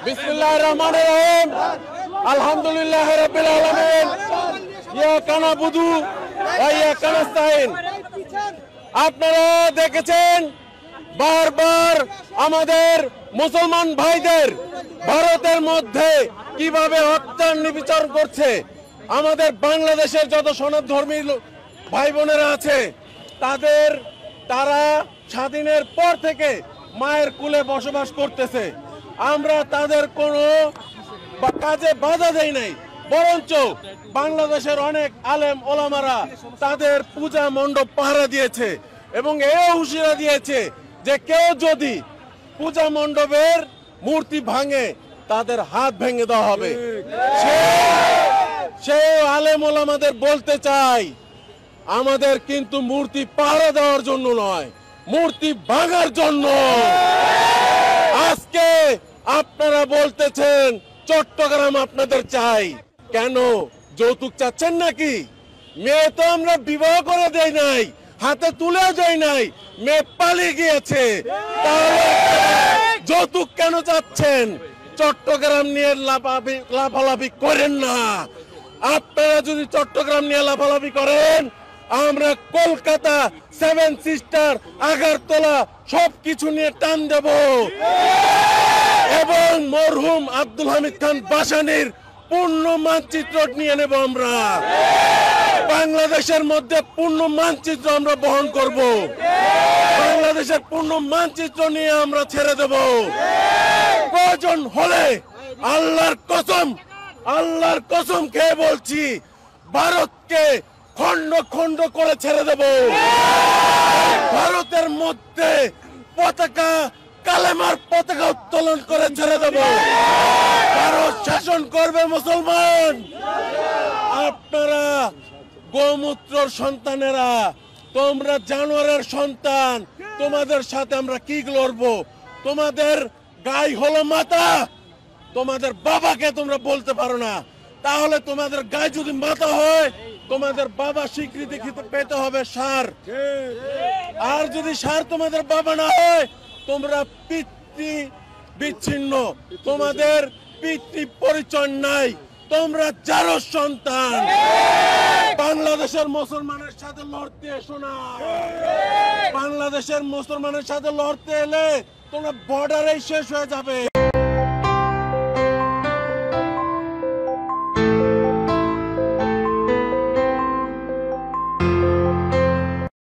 বিসমিল্লাহির রহমানির রহিম। আলহামদুলিল্লাহ রাব্বিল আলামিন। ইয়াকা নাবুদু ওয়া ইয়াকা নাস্তাইন। আপনারা দেখেছেন বারবার আমাদের মুসলমান ভাইদের ভারতের মধ্যে কিভাবে হত্যা নির্যাতন করছে। আমাদের বাংলাদেশের যত সনাতনধর্মী ভাই বোনেরা আছে তারা স্বাধীনের পর থেকে মায়ের কুলে বসবাস করতেছে। আমরা তাদের কোনো কাজে বাধা দেই নাই, বরঞ্চ বাংলাদেশের অনেক আলেম ওলামারা তাদের পূজা মণ্ডপ পাহারা দিয়েছে এবং এও হুঁশিয়ারি দিয়েছে যে কেউ যদি পূজা মণ্ডপের মূর্তি ভাঙে তাদের হাত ভেঙে দেওয়া হবে। সে আলেম ওলামাদের বলতে চাই, আমাদের কিন্তু মূর্তি পাহারা দেওয়ার জন্য নয়, মূর্তি ভাঙার জন্য। আজকে আপনারা বলতেছেন চট্টগ্রাম আপনাদের চাই, কেন যৌতুক চাচ্ছেন নাকি? মেয়ে তো আমরা বিবাহ করে দেই নাই, হাতে তুলে দেই নাই, মেয়ে পালিয়ে গিয়েছে, তাহলে যৌতুক কেন চাচ্ছেন? চট্টগ্রাম নিয়ে লাফালাফি করেন না। আপনারা যদি চট্টগ্রাম নিয়ে লাফালাফি করেন, আমরা কলকাতা, সেভেন সিস্টার, আগারতলা সবকিছু নিয়ে টান দেব এবং মরহুম আব্দুল হামিদ খান বাসানির পূর্ণ মানচিত্র নিয়ে নেব। আমরা বাংলাদেশের মধ্যে পূর্ণ মানচিত্র আমরা বহন করব। বাংলাদেশের পূর্ণ মানচিত্র নিয়ে আমরা ছেড়ে দেব। প্রয়োজন হলে আল্লাহর কসম খেয়ে বলছি, ভারতকে খন্ড খন্ড করে ছেড়ে দেব। ভারতের মধ্যে পতাকা, কালেমার পতাকা উত্তোলন করে ছেড়ে দেব। ভারত শাসন করবে মুসলমান। আপনারা গোমূত্রর সন্তানেরা, তোমরা জানোয়ারের সন্তান, তোমাদের সাথে আমরা কি লড়বো? তোমাদের গায়ে হলো মাথা, তোমাদের বাবাকে তোমরা বলতে পারো না, তাহলে তোমাদের গায়ে যদি মাথা হয় তোমাদের বাবা স্বীকৃতি পেতে হবে সার। আর যদি সার তোমাদের বাবা না হয়, তোমরা পিতৃ বিচ্ছিন্ন, তোমাদের পিতৃ পরিচয় নাই, তোমরা যারো সন্তান। বাংলাদেশের মুসলমানের সাথে লড়তে এসো না। বাংলাদেশের মুসলমানের সাথে লড়তে এলে তোমরা বর্ডারেই শেষ হয়ে যাবে।